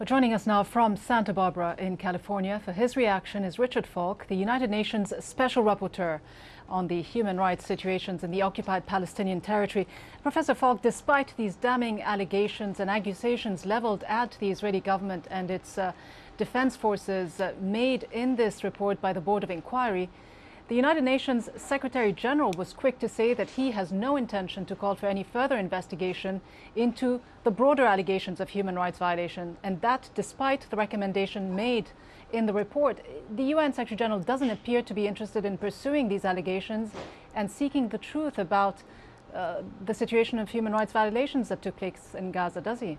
Well, joining us now from Santa Barbara in California for his reaction is Richard Falk, the United Nations Special Rapporteur on the human rights situations in the occupied Palestinian territory. Professor Falk, despite these damning allegations and accusations leveled at the Israeli government and its defense forces made in this report by the Board of Inquiry, the United Nations Secretary General was quick to say that he has no intention to call for any further investigation into the broader allegations of human rights violation, and that despite the recommendation made in the report. The UN Secretary General doesn't appear to be interested in pursuing these allegations and seeking the truth about the situation of human rights violations that took place in Gaza, does he?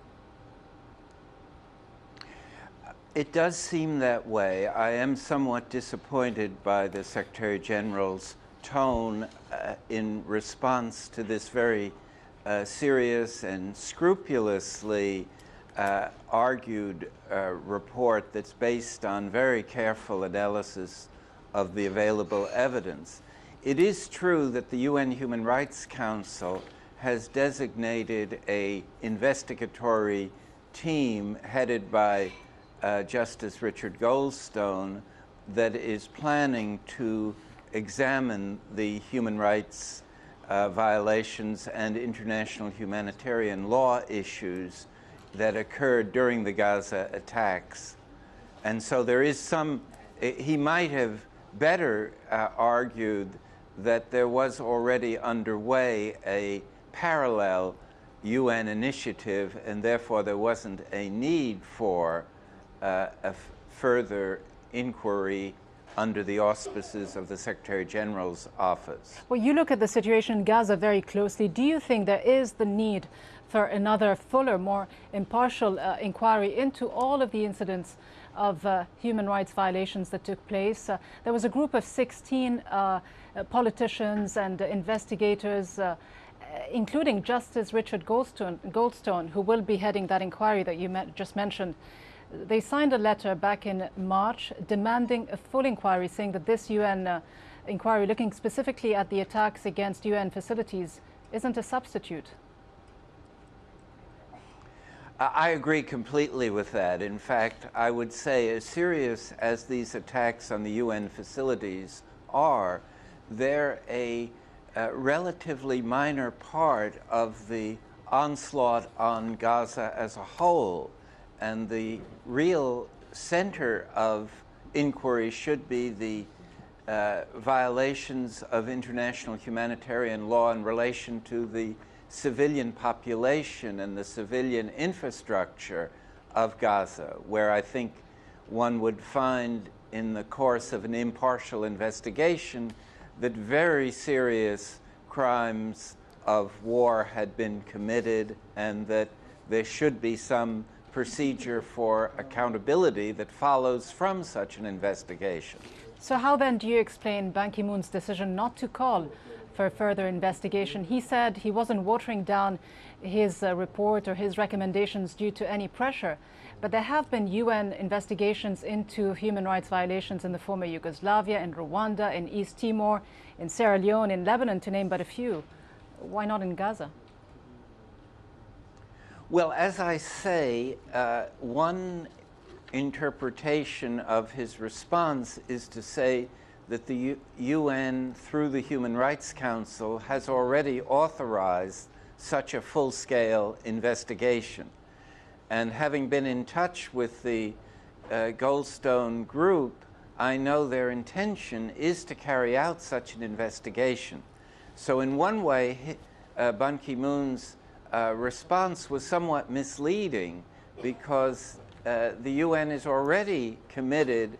It does seem that way. I am somewhat disappointed by the Secretary General's tone in response to this very serious and scrupulously argued report that's based on very careful analysis of the available evidence. It is true that the UN Human Rights Council has designated an investigatory team headed by Justice Richard Goldstone that is planning to examine the human rights violations and international humanitarian law issues that occurred during the Gaza attacks. And so there is he might have better argued that there was already underway a parallel UN initiative, and therefore there wasn't a need for a further inquiry under the auspices of the Secretary General's office. Well, you look at the situation in Gaza very closely. Do you think there is the need for another fuller, more impartial inquiry into all of the incidents of human rights violations that took place? There was a group of 16 politicians and investigators, including Justice Richard Goldstone, who will be heading that inquiry that you just mentioned. They signed a letter back in March demanding a full inquiry, saying that this UN inquiry, looking specifically at the attacks against UN facilities, isn't a substitute. I agree completely with that. In fact, I would say as serious as these attacks on the UN facilities are, they're a relatively minor part of the onslaught on Gaza as a whole. And the real center of inquiry should be the violations of international humanitarian law in relation to the civilian population and the civilian infrastructure of Gaza, where I think one would find in the course of an impartial investigation that very serious crimes of war had been committed and that there should be some procedure for accountability that follows from such an investigation. So how then do you explain Ban Ki-moon's decision not to call for further investigation? He said he wasn't watering down his report or his recommendations due to any pressure, but there have been UN investigations into human rights violations in the former Yugoslavia, in Rwanda, in East Timor, in Sierra Leone, in Lebanon, to name but a few. Why not in Gaza? Well, as I say, one interpretation of his response is to say that the UN, through the Human Rights Council, has already authorized such a full-scale investigation. And having been in touch with the Goldstone group, I know their intention is to carry out such an investigation. So in one way, Ban Ki-moon's response was somewhat misleading because the UN is already committed,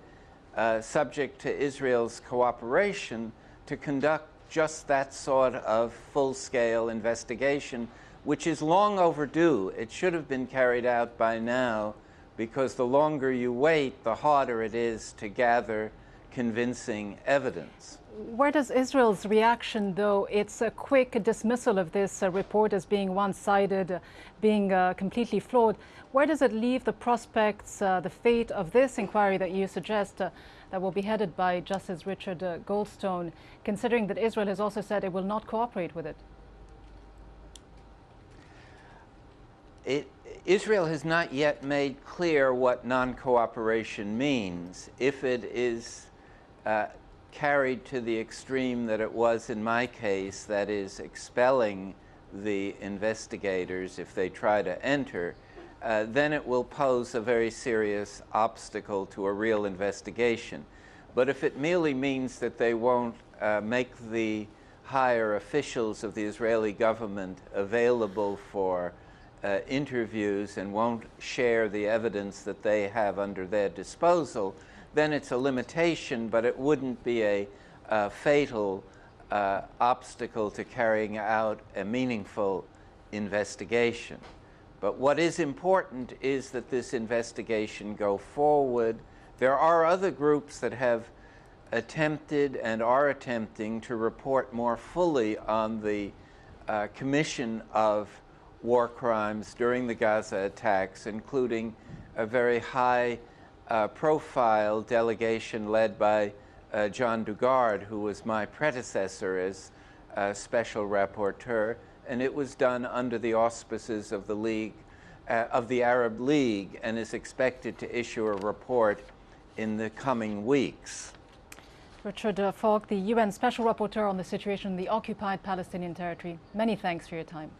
subject to Israel's cooperation, to conduct just that sort of full-scale investigation, which is long overdue. It should have been carried out by now, because the longer you wait, the harder it is to gather convincing evidence. Where does Israel's reaction, though, it's a quick dismissal of this report as being one-sided, being completely flawed, where does it leave the prospects, the fate of this inquiry that you suggest that will be headed by Justice Richard Goldstone, considering that Israel has also said it will not cooperate with it? Israel has not yet made clear what non-cooperation means. If it is carried to the extreme that it was in my case, that is expelling the investigators if they try to enter, then it will pose a very serious obstacle to a real investigation. But if it merely means that they won't make the higher officials of the Israeli government available for interviews and won't share the evidence that they have under their disposal, then it's a limitation, but it wouldn't be a fatal obstacle to carrying out a meaningful investigation. But what is important is that this investigation go forward. There are other groups that have attempted and are attempting to report more fully on the commission of war crimes during the Gaza attacks, including a very high profile delegation led by John Dugard, who was my predecessor as Special Rapporteur, and it was done under the auspices of the League, of the Arab League, and is expected to issue a report in the coming weeks. Richard Falk, the UN Special Rapporteur on the situation in the occupied Palestinian territory, many thanks for your time.